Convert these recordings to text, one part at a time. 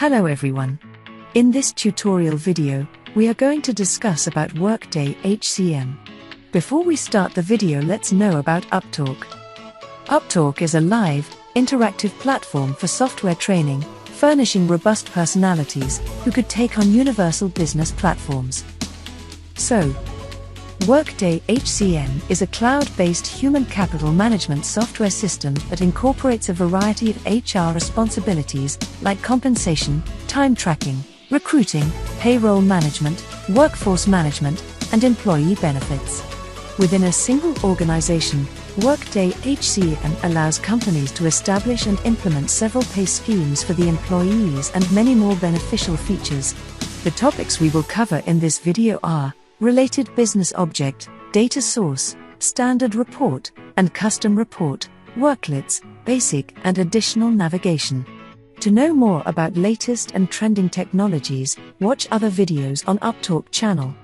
Hello everyone. In this tutorial video, we are going to discuss about Workday HCM. Before we start the video, let's know about Upptalk. Upptalk is a live, interactive platform for software training, furnishing robust personalities who could take on universal business platforms. So, Workday HCM is a cloud-based human capital management software system that incorporates a variety of HR responsibilities like compensation, time tracking, recruiting, payroll management, workforce management, and employee benefits. Within a single organization, Workday HCM allows companies to establish and implement several pay schemes for the employees and many more beneficial features. The topics we will cover in this video are Related Business Object, Data Source, Standard Report, and Custom Report, Worklets, Basic and Additional Navigation. To know more about latest and trending technologies, watch other videos on Upptalk channel.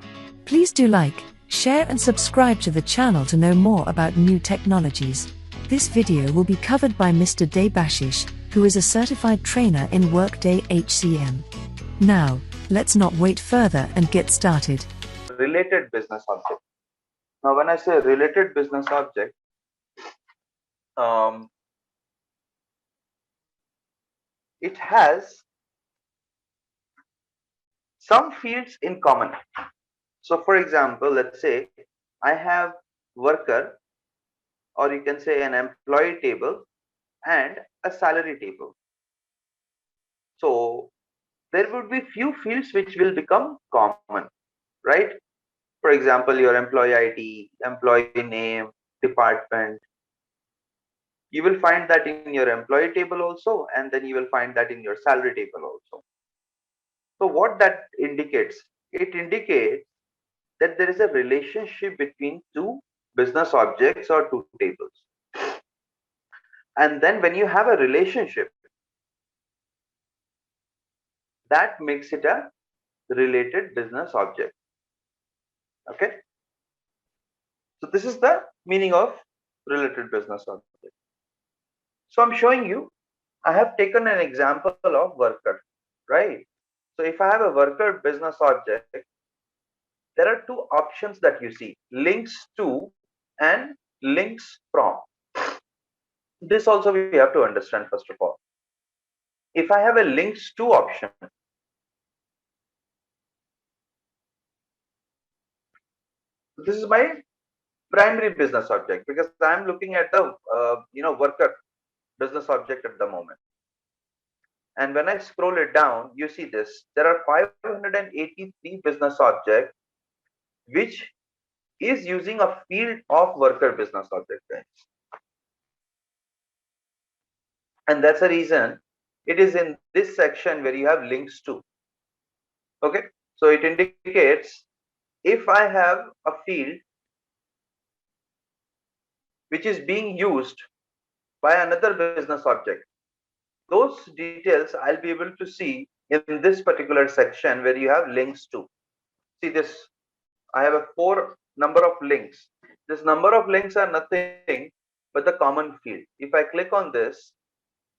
Please do like, share and subscribe to the channel to know more about new technologies. This video will be covered by Mr. Debashish, who is a certified trainer in Workday HCM. Now, let's not wait further and get started. Related business object. Now, when I say related business object, it has some fields in common. So, for example, let's say I have worker, or you can say an employee table and a salary table. So, there would be few fields which will become common, right? For example, your employee ID, employee name, department. You will find that in your employee table also, and then you will find that in your salary table also. So what that indicates? It indicates that there is a relationship between two business objects or two tables. And then when you have a relationship, that makes it a related business object. Okay. So this is the meaning of related business object. So I'm showing you, I have taken an example of worker, right? So if I have a worker business object, there are two options that you see, links to and links from. This also we have to understand first of all. If I have a links to option, this is my primary business object because I'm looking at the worker business object at the moment. And when I scroll it down, you see this. There are 583 business objects which is using a field of worker business object. And that's the reason it is in this section where you have links to. Okay. So it indicates if I have a field which is being used by another business object, those details I'll be able to see in this particular section where you have links to. See this, I have a 4 number of links. This number of links are nothing but the common field. If I click on this,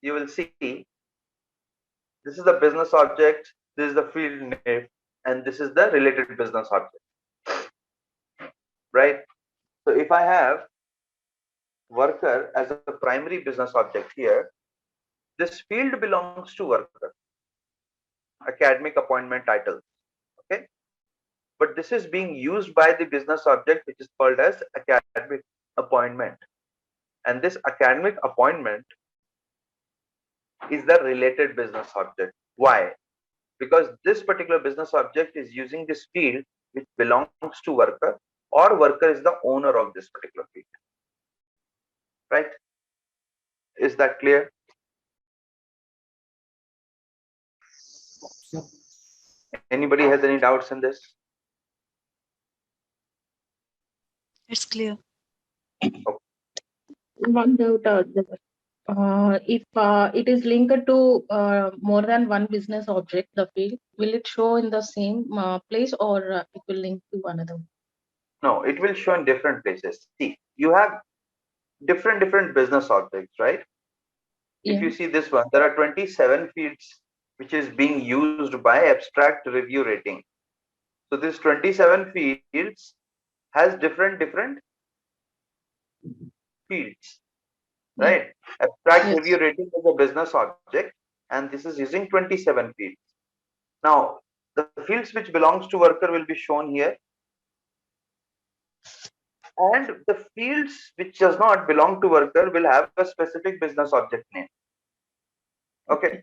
you will see this is the business object, this is the field name, and this is the related business object, right? So if I have worker as a primary business object here, this field belongs to worker, academic appointment title. Okay, but this is being used by the business object which is called as academic appointment, and this academic appointment is the related business object. Why? Because this particular business object is using this field which belongs to worker, or worker is the owner of this particular field, right? Is that clear? Anybody has any doubts in this? It's clear. Okay. One doubt, if it is linked to more than one business object, the field, will it show in the same place, or it will link to another? No, it will show in different places. See, you have different business objects, right? Yeah. If you see this one, there are 27 fields which is being used by abstract review rating. So this 27 fields has different fields, Yeah. right? Abstract Yes. review rating is a business object, and this is using 27 fields. Now, the fields which belongs to worker will be shown here, and the fields which does not belong to worker will have a specific business object name. Okay.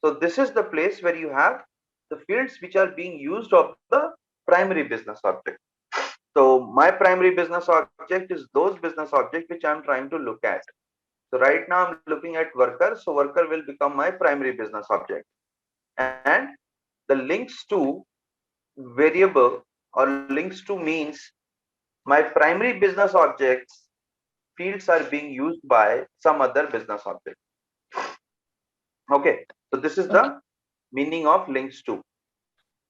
So this is the place where you have the fields which are being used of the primary business object. So my primary business object is those business object which I'm trying to look at. So right now I'm looking at worker. So worker will become my primary business object. And the links to variable or links to means my primary business objects fields are being used by some other business object. Okay. So this is the meaning of links to.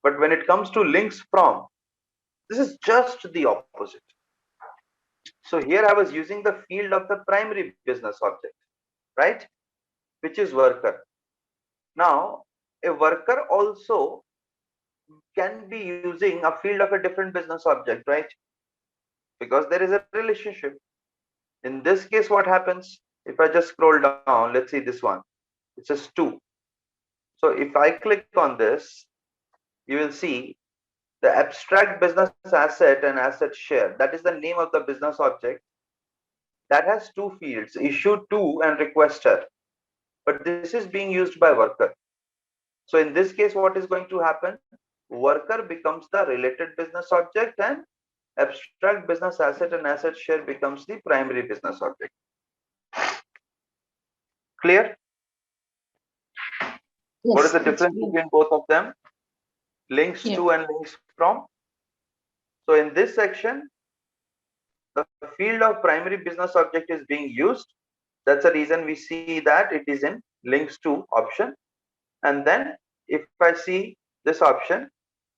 But when it comes to links from, this is just the opposite. So here I was using the field of the primary business object, right? Which is worker. Now, a worker also can be using a field of a different business object, right? Because there is a relationship. In this case, what happens? If I just scroll down, let's see this one. It says 2. So if I click on this, you will see the abstract business asset and asset share. That is the name of the business object that has two fields, issue to and requester. But this is being used by worker. So in this case, what is going to happen? Worker becomes the related business object and abstract business asset and asset share becomes the primary business object. Clear? Yes. What is the It's difference clear. between both of them? Links Yeah. to and links from. So in this section, the field of primary business object is being used. That's the reason we see that it is in links to option. And then if I see this option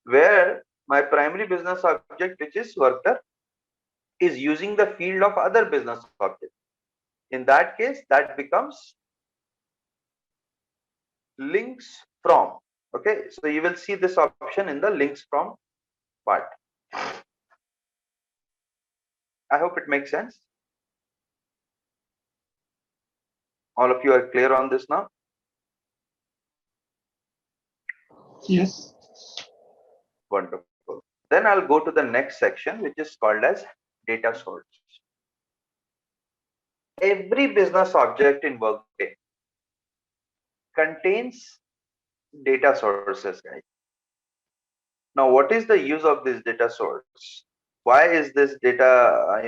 where my primary business object, which is worker, is using the field of other business object. In that case, that becomes links from. Okay, so you will see this option in the links from part. I hope it makes sense. All of you are clear on this now? Yes. Wonderful. Then I'll go to the next section, which is called as data source. Every business object in Workday contains data sources, guys. Now, what is the use of this data source? Why is this data,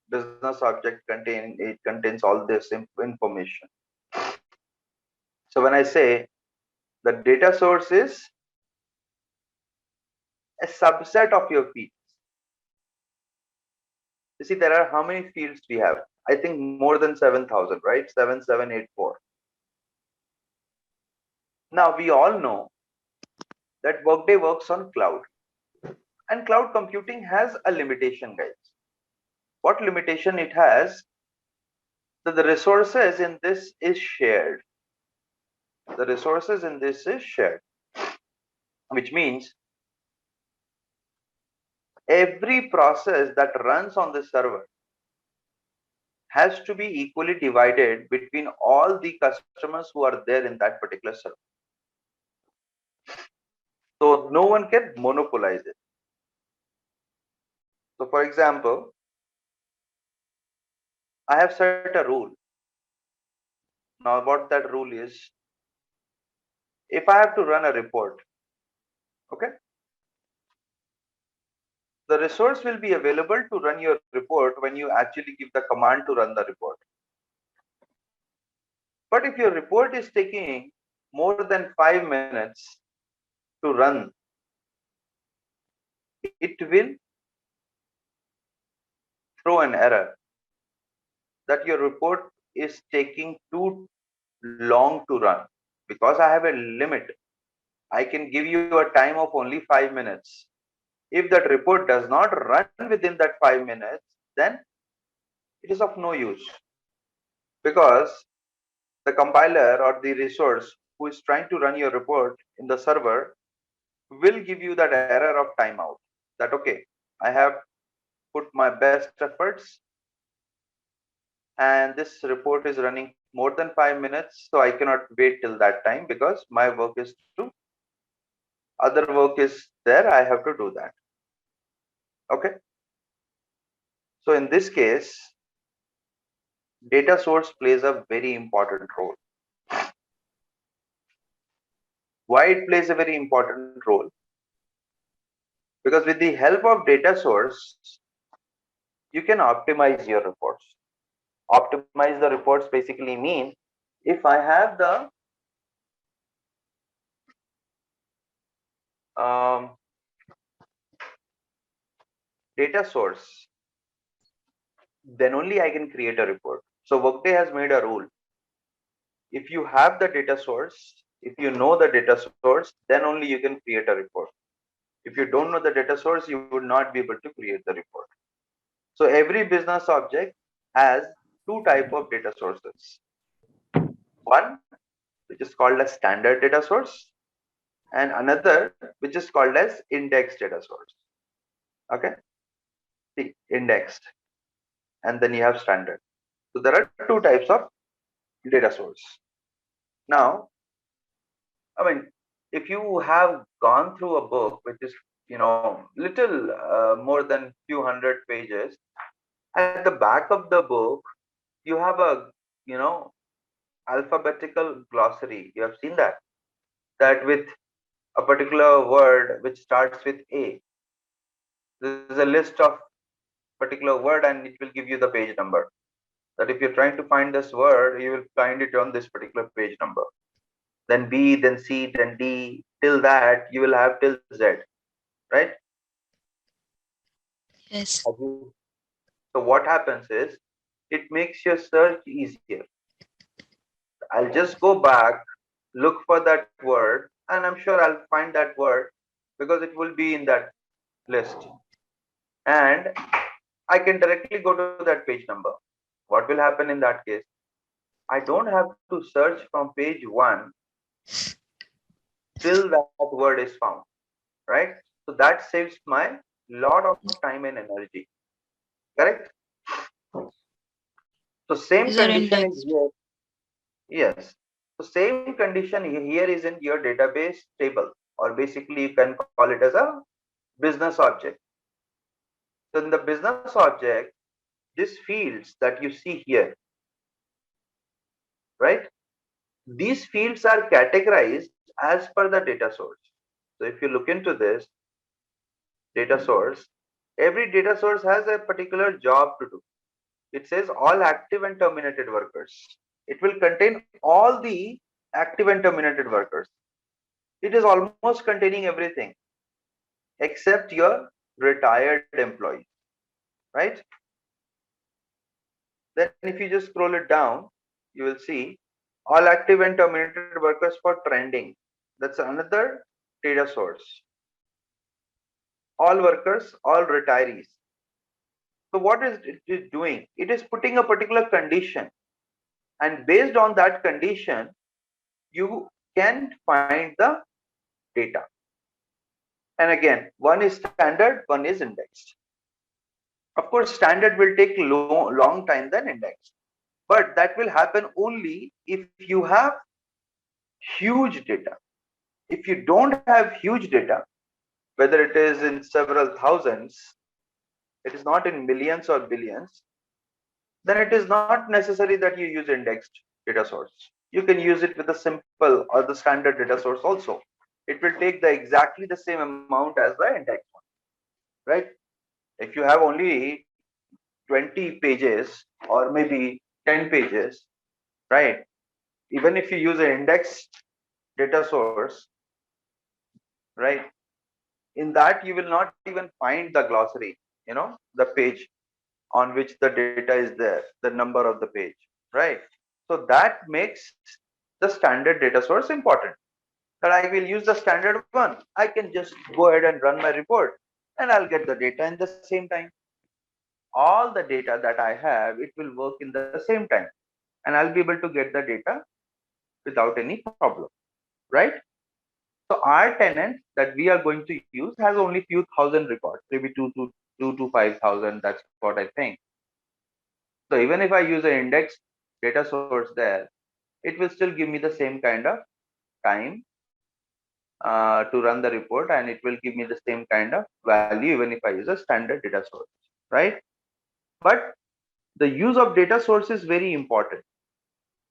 business object contains all this information? So when I say the data source is a subset of your fields. You see, there are how many fields we have? I think more than 7,000, right? 7784. Now we all know that Workday works on cloud, and cloud computing has a limitation, guys. What limitation it has? So the resources in this is shared. The resources in this is shared, which means every process that runs on the server has to be equally divided between all the customers who are there in that particular server. So no one can monopolize it. So for example, I have set a rule. Now what that rule is, if I have to run a report, okay, the resource will be available to run your report when you actually give the command to run the report. But if your report is taking more than 5 minutes to run, it will throw an error that your report is taking too long to run. Because I have a limit, I can give you a time of only 5 minutes. If that report does not run within that 5 minutes, then it is of no use, because the compiler or the resource who is trying to run your report in the server will give you that error of timeout. That okay, I have put my best efforts and this report is running more than 5 minutes, so I cannot wait till that time because my work is to other work is there. I have to do that. Okay. So in this case, data source plays a very important role. Why it plays a very important role? Because with the help of data source, you can optimize your reports. Optimize the reports basically mean if I have the data source, then only I can create a report. So Workday has made a rule. If you have the data source, if you know the data source, then only you can create a report. If you don't know the data source, you would not be able to create the report. So every business object has two type of data sources. One, which is called as standard data source, and another, which is called as indexed data source. Okay, see, indexed, and then you have standard. So there are two types of data source. Now, I mean, if you have gone through a book which is, little more than few hundred pages, at the back of the book, you have a, alphabetical glossary. You have seen that with a particular word which starts with A, there is a list of particular word and it will give you the page number. That if you're trying to find this word, you will find it on this particular page number. Then B, then C, then D, till that you will have till Z, right? Yes. So what happens is it makes your search easier. I'll just go back, look for that word, and I'm sure I'll find that word because it will be in that list. And I can directly go to that page number. What will happen in that case? I don't have to search from page 1 till that word is found, right? So that saves my lot of time and energy, correct? So same These are condition is indexed. here. Yes. So same condition here is in your database table, or basically you can call it as a business object. So in the business object, these fields that you see here, right? These fields are categorized as per the data source. So if you look into this data source, every data source has a particular job to do. It says all active and terminated workers. It will contain all the active and terminated workers. It is almost containing everything except your retired employees, right? Then if you just scroll it down, you will see all active and terminated workers for trending. That's another data source. All workers, all retirees. So what is it doing? It is putting a particular condition, and based on that condition, you can find the data. And again, one is standard, one is indexed. Of course, standard will take long time than indexed, but that will happen only if you have huge data. If you don't have huge data, whether it is in several thousands, it is not in millions or billions, then it is not necessary that you use indexed data source. You can use it with a simple or the standard data source also. It will take the exactly the same amount as the index one, right? If you have only 20 pages or maybe 10 pages, right? Even if you use an indexed data source, right? In that you will not even find the glossary, the page on which the data is there, the number of the page, right? So that makes the standard data source important. That I will use the standard one. I can just go ahead and run my report and I'll get the data in the same time. All the data that I have, it will work in the same time and I'll be able to get the data without any problem. right? So our tenant that we are going to use has only few thousand records, maybe two to 5,000. That's what I think. So even if I use an index data source there, it will still give me the same kind of time to run the report, and it will give me the same kind of value even if I use a standard data source, right? But the use of data source is very important.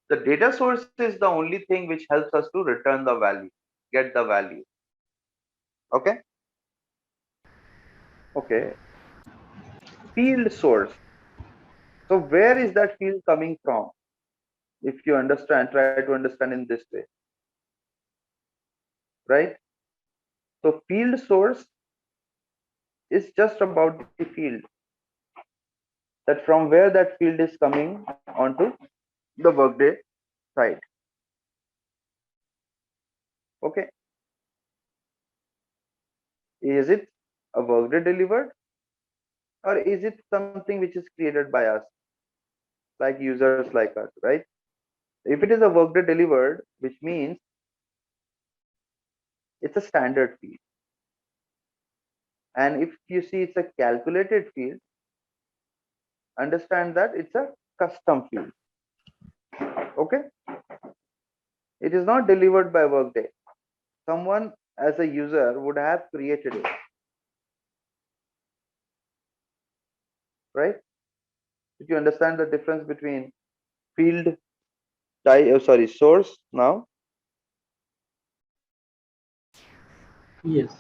The data source is the only thing which helps us to return the value, get the value. Okay. Okay. Field source. So where is that field coming from? If you understand, try to understand in this way, right? So field source is just about the field, that from where that field is coming onto the Workday side. Okay. Is it a Workday delivered, or is it something which is created by us, like users like us, right? If it is a Workday delivered, which means it's a standard field. And if you see it's a calculated field, understand that it's a custom field. Okay. It is not delivered by Workday. Someone as a user would have created it, right? Did you understand the difference between field source now? Yes.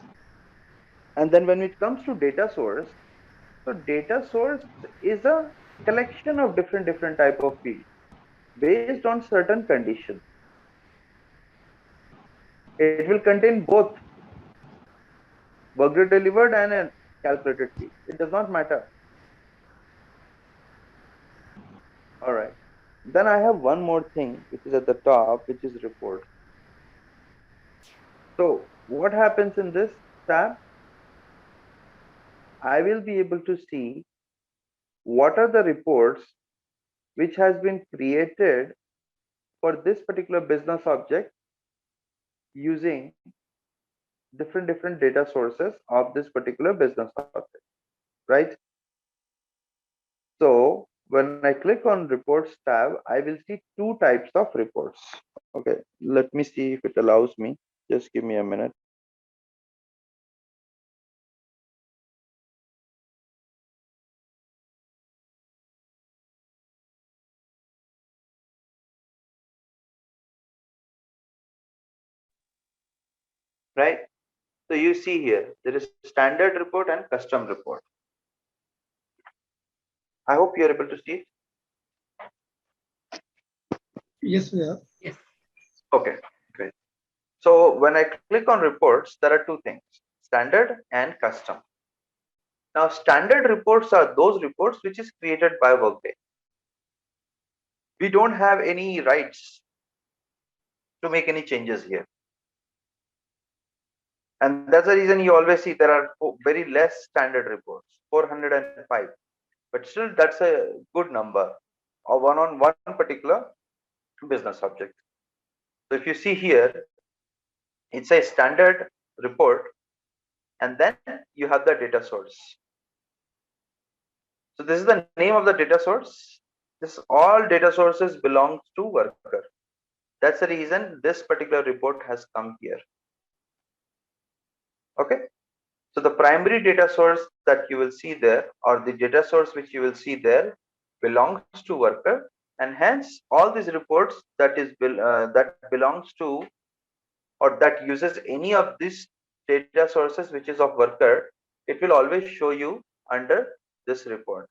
And then when it comes to data source, so data source is a collection of different type of fields based on certain conditions. It will contain both Workday delivered and a calculated field. It does not matter. All right. Then I have one more thing which is at the top, which is report. So what happens in this tab? I will be able to see what are the reports which has been created for this particular business object using different data sources of this particular business object, right? So when I click on reports tab, I will see two types of reports. Okay, let me see if it allows me. Just give me a minute. Right. So you see here, there is standard report and custom report. I hope you're able to see it. Yes, we are. Yes. Okay, great. So when I click on reports, there are two things, standard and custom. Now, standard reports are those reports which is created by Workday. We don't have any rights to make any changes here. And that's the reason you always see there are very less standard reports, 405. But still, that's a good number of one on one particular business object. So if you see here, it's a standard report, and then you have the data source. So this is the name of the data source. This all data sources belongs to worker. That's the reason this particular report has come here. Okay. So the primary data source that you will see there, or the data source which you will see there, belongs to worker, and hence all these reports that belongs to, or that uses any of these data sources which is of worker, it will always show you under this report.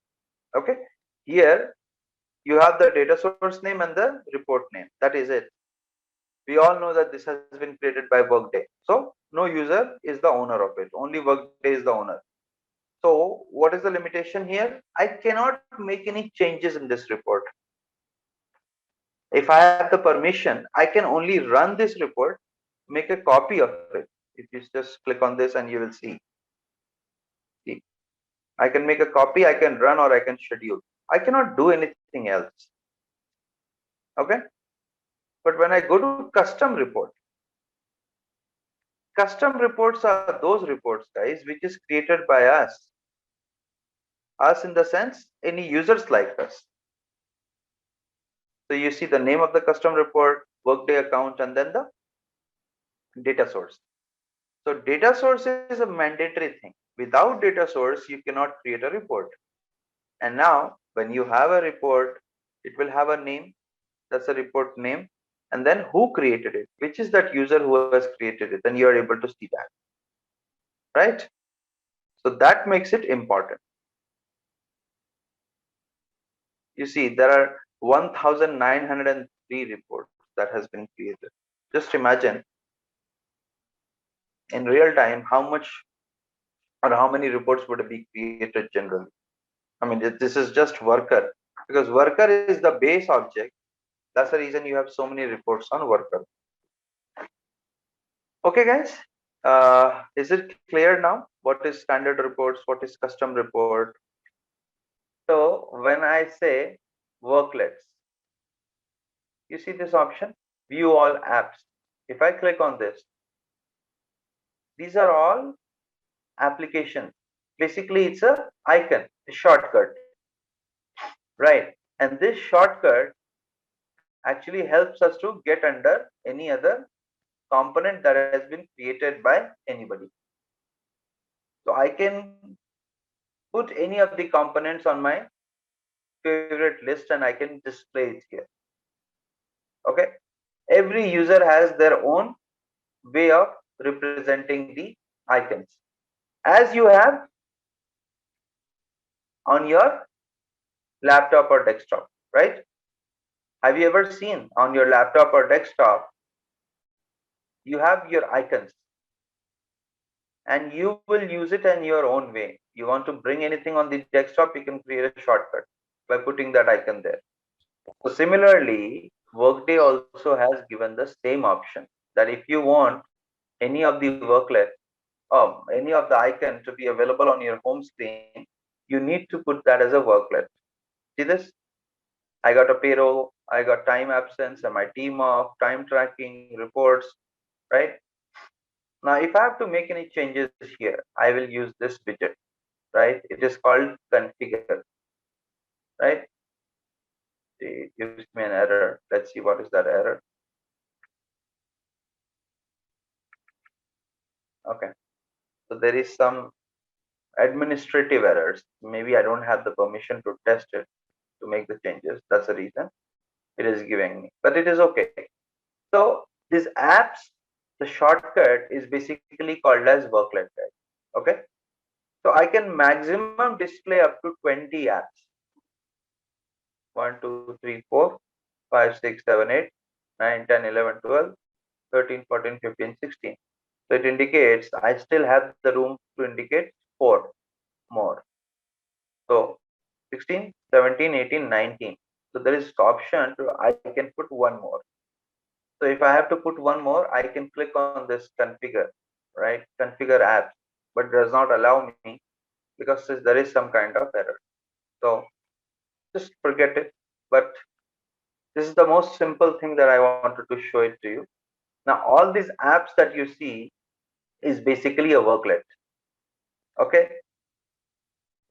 Okay. Here you have the data source name and the report name. That is it. We all know that this has been created by Workday. So no user is the owner of it. Only Workday is the owner. So what is the limitation here? I cannot make any changes in this report. If I have the permission, I can only run this report, make a copy of it. If you just click on this and you will see. See, I can make a copy, I can run, or I can schedule. I cannot do anything else. Okay. But when I go to custom report, Custom reports are those reports, guys, which is created by us. Us in the sense, any users like us. So you see the name of the custom report, Workday account, and then the data source. So data source is a mandatory thing. Without data source, you cannot create a report. And now when you have a report, it will have a name. That's a report name. And then who created it, which is that user who has created it. Then you are able to see that. Right? So that makes it important. You see, there are 1903 reports that has been created. Just imagine in real time how much or how many reports would be created generally. I mean, this is just worker, because worker is the base object. That's the reason you have so many reports on worker. Okay, guys, is it clear now? What is standard reports? What is custom report? So when I say worklets, you see this option, view all apps. If I click on this, these are all applications. Basically, it's a icon, a shortcut, right? And this shortcut actually helps us to get under any other component that has been created by anybody. So I can put any of the components on my favorite list and I can display it here. Okay. Every user has their own way of representing the icons, as you have on your laptop or desktop, right? Have you ever seen on your laptop or desktop, you have your icons and you will use it in your own way. You want to bring anything on the desktop, you can create a shortcut by putting that icon there. So similarly, Workday also has given the same option that if you want any of the worklet, any of the icon to be available on your home screen, you need to put that as a worklet. See this? I got a payroll, I got time absence, and my team off, time tracking, reports, right? Now, if I have to make any changes here, I will use this widget, right? It is called configure, right? It gives me an error. Let's see what is that error. Okay, so there is some administrative errors. Maybe I don't have the permission to test it to make the changes. That's the reason it is giving me, but it is okay. So these apps, the shortcut is basically called as worklet, guys. Okay, so I can maximum display up to 20 apps. 1 2 3 4 5 6 7 8 9 10 11 12 13 14 15 16. So it indicates I still have the room to indicate 4 more. So 16, 17, 18, 19. So there is option to I can put one more. So if I have to put one more, I can click on this configure, right? Configure apps, but does not allow me because there is some kind of error. So just forget it. But this is the most simple thing that I wanted to show it to you. Now, all these apps that you see is basically a worklet. Okay.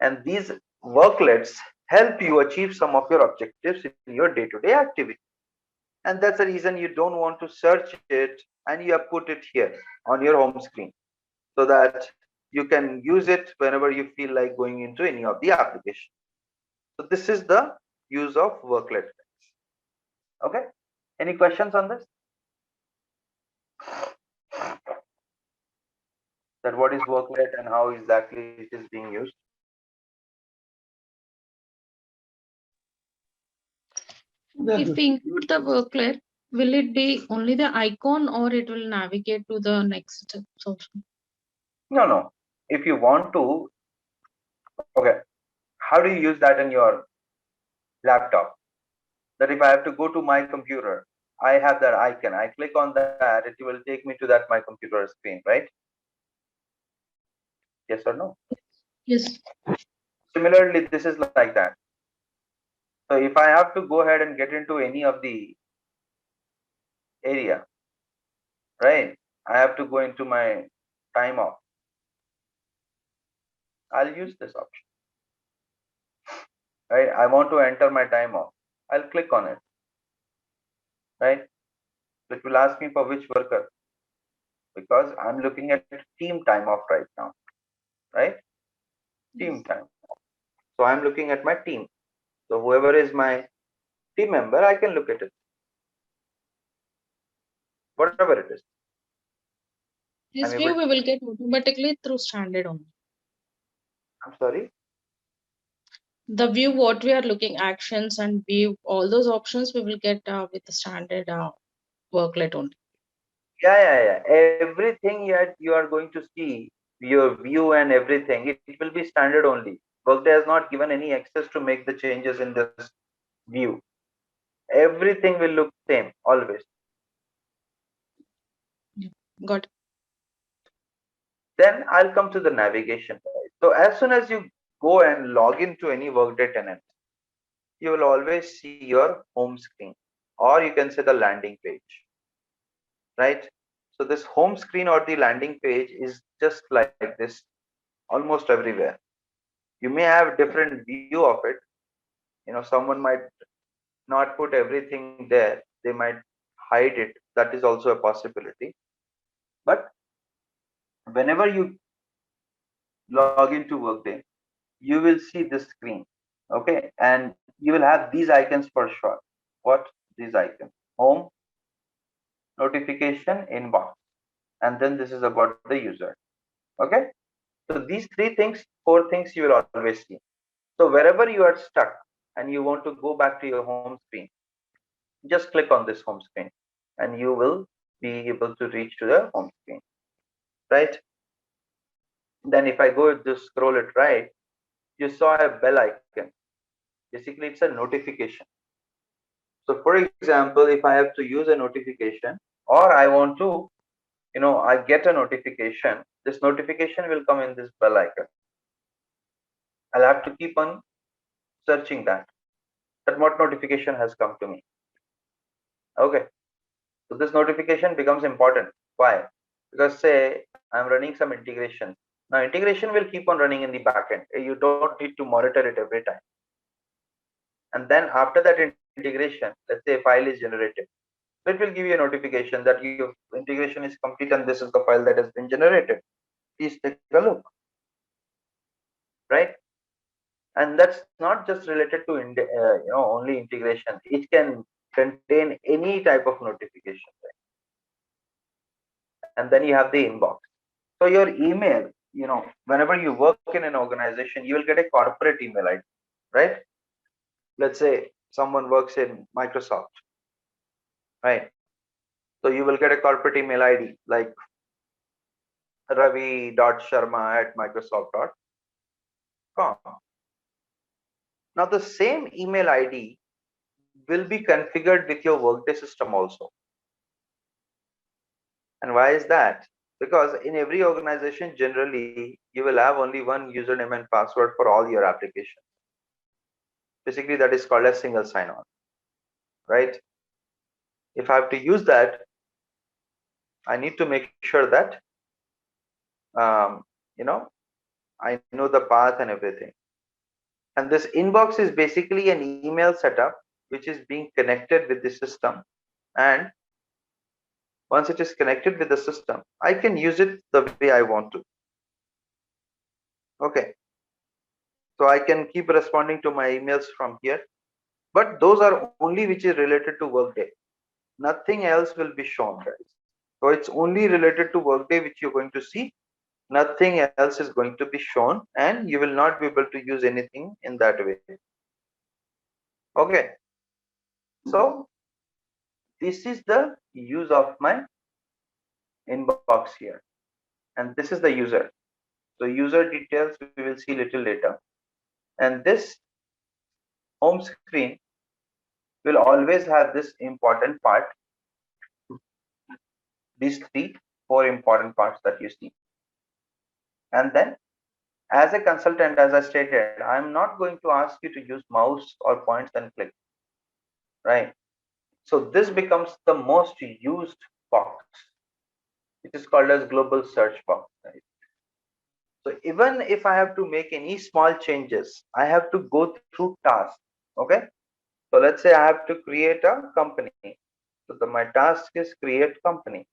And these worklets help you achieve some of your objectives in your day-to-day activity. And that's the reason you don't want to search it and you have put it here on your home screen so that you can use it whenever you feel like going into any of the application. So this is the use of worklet. Okay. Any questions on this? That what is worklet and how exactly it is being used? If we include the worklet, will it be only the icon or it will navigate to the next steps also? No. If you want to, okay. How do you use that in your laptop? That if I have to go to my computer, I have that icon. I click on that, it will take me to that my computer screen, right? Yes or no? Yes. Similarly, this is like that. So if I have to go ahead and get into any of the area, right? I have to go into my time off. I'll use this option. Right? I want to enter my time off. I'll click on it. Right? It will ask me for which worker, because I'm looking at team time off right now. Right? Team time. So I'm looking at my team. So whoever is my team member, I can look at it. Whatever it is. This I'm view able we will get automatically through standard only. I'm sorry. The view what we are looking, actions and view, all those options we will get with the standard worklet only. Yeah. Everything you are going to see, your view and everything, it will be standard only. Workday has not given any access to make the changes in this view. Everything will look same always. Got it. Then I'll come to the navigation page. So as soon as you go and log into any Workday tenant, you will always see your home screen, or you can say the landing page, right? So this home screen or the landing page is just like this almost everywhere. You may have different view of it. Someone might not put everything there. They might hide it. That is also a possibility. But whenever you log into Workday, you will see this screen. Okay. And you will have these icons for sure. What? These icons: home, notification, inbox. And then this is about the user. Okay. So these four things you will always see. So wherever you are stuck and you want to go back to your home screen, just click on this home screen and you will be able to reach to the home screen, right? Then if I go to scroll it right, you saw a bell icon. Basically, it's a notification. So for example, if I have to use a notification, or I want to, I get a notification, this notification will come in this bell icon. I'll have to keep on searching that what notification has come to me. Okay. So this notification becomes important. Why? Because say I'm running some integration. Now integration will keep on running in the backend. You don't need to monitor it every time. And then after that integration, let's say a file is generated. So it will give you a notification that your integration is complete and this is the file that has been generated. Please take a look. Right? And that's not just related to only integration. It can contain any type of notification. Right? And then you have the inbox. So your email, whenever you work in an organization, you will get a corporate email ID, right? Let's say someone works in Microsoft, right? So you will get a corporate email ID like ravi.sharma@microsoft.com. Now the same email ID will be configured with your Workday system also. And why is that? Because in every organization, generally, you will have only one username and password for all your applications. Basically, that is called a single sign-on, right? If I have to use that, I need to make sure that, I know the path and everything. And this inbox is basically an email setup, which is being connected with the system. And once it is connected with the system, I can use it the way I want to. Okay. So I can keep responding to my emails from here, but those are only which is related to Workday. Nothing else will be shown, guys. So it's only related to Workday which you're going to see. Nothing else is going to be shown, and you will not be able to use anything in that way. Okay. So this is the use of my inbox here, and this is the user. So user details we will see little later, and this home screen will always have this important part, these four important parts that you see. And then as a consultant, as I stated, I'm not going to ask you to use mouse or points and click, right? So this becomes the most used box. which is called as global search box. Right? So even if I have to make any small changes, I have to go through tasks. Okay. So let's say I have to create a company. So my task is create company.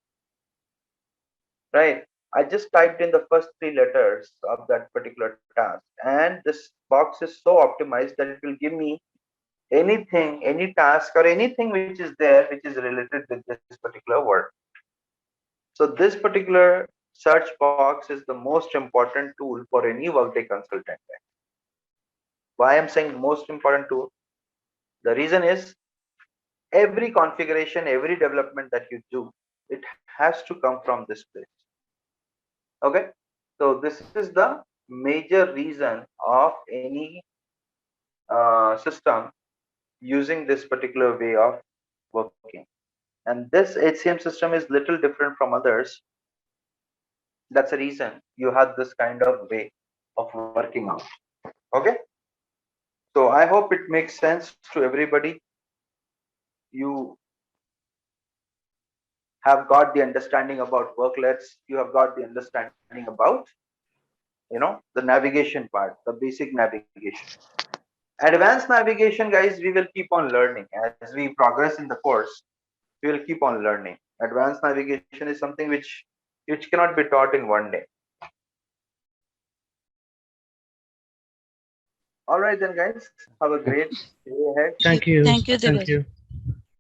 Right. I just typed in the first three letters of that particular task, and this box is so optimized that it will give me anything, any task, or anything which is there which is related with this particular word. So this particular search box is the most important tool for any Workday consultant. Why I'm saying most important tool? The reason is every configuration, every development that you do, it has to come from this place. Okay. So this is the major reason of any system using this particular way of working. And this HCM system is little different from others. That's the reason you have this kind of way of working out. Okay. So I hope it makes sense to everybody. You have got the understanding about worklets. You have got the understanding about, the navigation part, the basic navigation. Advanced navigation, guys, we will keep on learning as we progress in the course. We will keep on learning. Advanced navigation is something which cannot be taught in one day. All right then, guys. Have a great day ahead. Thank you. Thank you, Thank Divya. you.